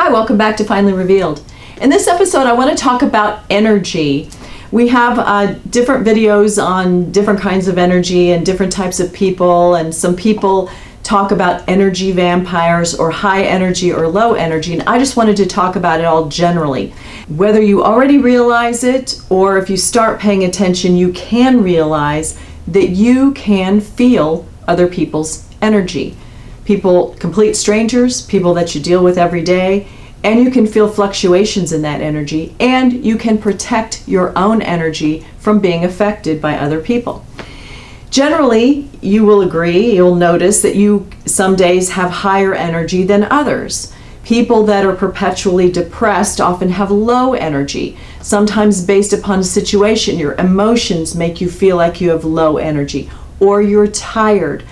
Hi, welcome back to Finally Revealed. In this episode, I want to talk about energy. We have different videos on different kinds of energy and different types of people, and some people talk about energy vampires or high energy or low energy, and I just wanted to talk about it all generally. Whether you already realize it or if you start paying attention, you can realize that you can feel other people's energy. People, complete strangers, people that you deal with every day, and you can feel fluctuations in that energy, and you can protect your own energy from being affected by other people. Generally, you will agree, you'll notice that you some days have higher energy than others. People that are perpetually depressed often have low energy. Sometimes based upon a situation, your emotions make you feel like you have low energy, or you're tired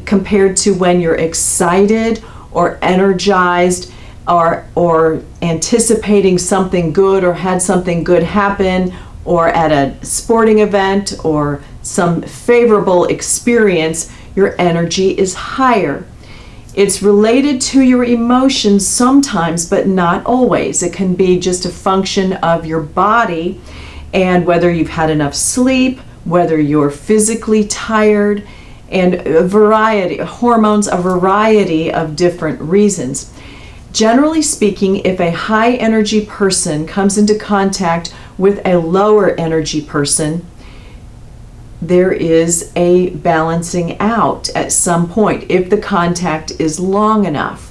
compared to when you're excited or energized or anticipating something good or had something good happen, or at a sporting event or some favorable experience. Your energy is higher. It's related to your emotions sometimes, but not always. It can be just a function of your body and whether you've had enough sleep, whether you're physically tired, and a variety of hormones, a variety of different reasons. Generally speaking, if a high energy person comes into contact with a lower energy person, there is a balancing out at some point if the contact is long enough.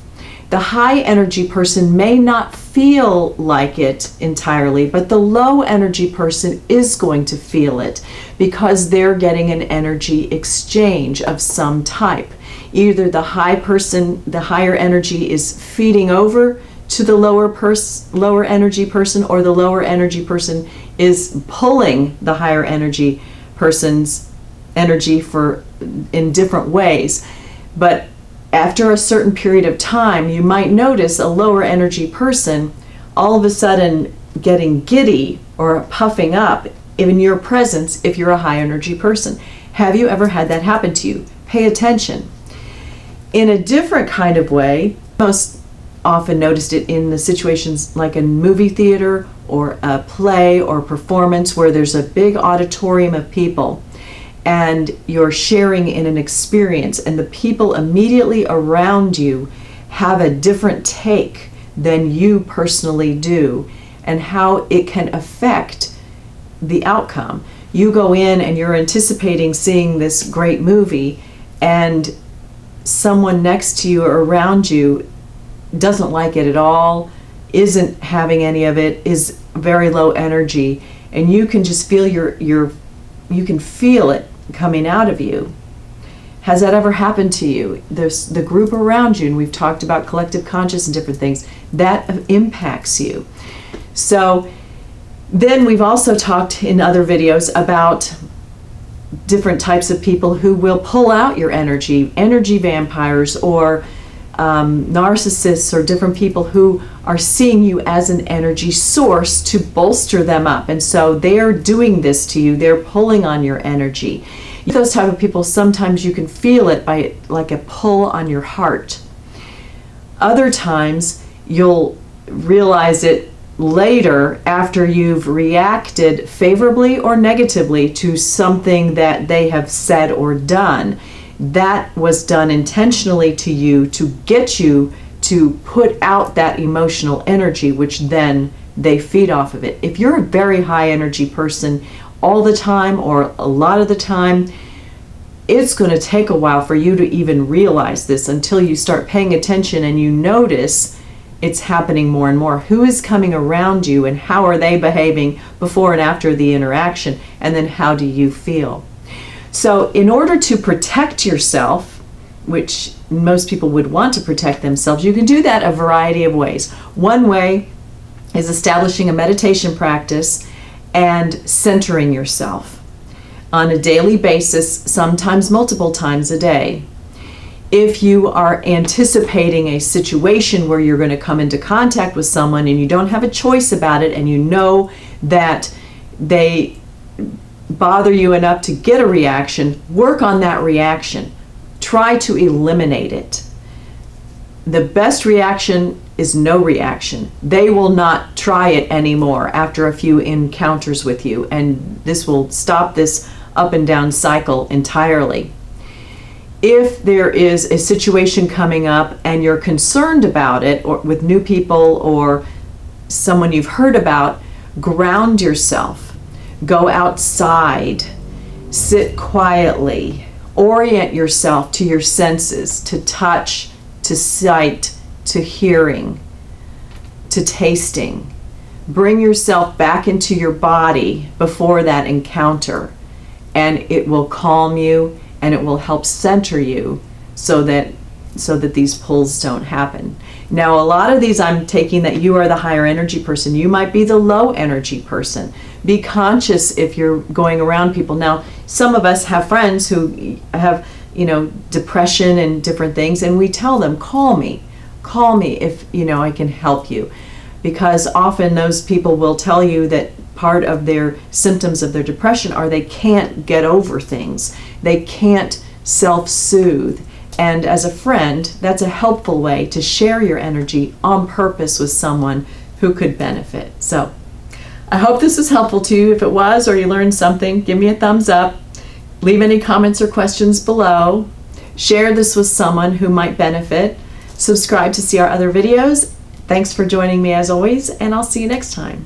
The high energy person may not feel like it entirely, but the low energy person is going to feel it because they're getting an energy exchange of some type. Either the higher energy is feeding over to the lower energy person, or the lower energy person is pulling the higher energy person's energy in different ways. But after a certain period of time, you might notice a lower energy person all of a sudden getting giddy or puffing up in your presence if you're a high energy person. Have you ever had that happen to you? Pay attention. In a different kind of way, most often noticed it in the situations like a movie theater or a play or performance where there's a big auditorium of people and you're sharing in an experience, and the people immediately around you have a different take than you personally do, and how it can affect the outcome. You go in and you're anticipating seeing this great movie, and someone next to you or around you doesn't like it at all, isn't having any of it, is very low energy, and you can just feel you can feel it coming out of you. Has that ever happened to you? There's the group around you, and we've talked about collective conscious and different things that impacts you. So then we've also talked in other videos about different types of people who will pull out your energy vampires, or narcissists, or different people who are seeing you as an energy source to bolster them up, and so they're doing this to you. They're pulling on your energy. Those type of people, sometimes you can feel it by like a pull on your heart. Other times you'll realize it later after you've reacted favorably or negatively to something that they have said or done. That was done intentionally to you to get you to put out that emotional energy, which then they feed off of it. If you're a very high energy person all the time or a lot of the time, it's going to take a while for you to even realize this until you start paying attention and you notice it's happening more and more. Who is coming around you and how are they behaving before and after the interaction, and then how do you feel? So in order to protect yourself, which most people would want to protect themselves, you can do that a variety of ways. One way is establishing a meditation practice and centering yourself on a daily basis, sometimes multiple times a day. If you are anticipating a situation where you're going to come into contact with someone and you don't have a choice about it, and you know that they bother you enough to get a reaction, work on that reaction. Try to eliminate it. the best reaction is no reaction. They will not try it anymore after a few encounters with you, and this will stop this up and down cycle entirely. If there is a situation coming up and you're concerned about it, or with new people or someone you've heard about, ground yourself. Go outside. Sit quietly. Orient yourself to your senses, to touch, to sight, to hearing, to tasting. Bring yourself back into your body before that encounter, and it will calm you and it will help center you so that these pulls don't happen. Now, a lot of these I'm taking that you are the higher energy person. You might be the low energy person. Be conscious if you're going around people. Now, some of us have friends who have, depression and different things, and we tell them, call me if, I can help you. Because often those people will tell you that part of their symptoms of their depression are they can't get over things. They can't self-soothe. And as a friend, that's a helpful way to share your energy on purpose with someone who could benefit. So I hope this was helpful to you. If it was, or you learned something, give me a thumbs up. Leave any comments or questions below. Share this with someone who might benefit. Subscribe to see our other videos. Thanks for joining me as always, and I'll see you next time.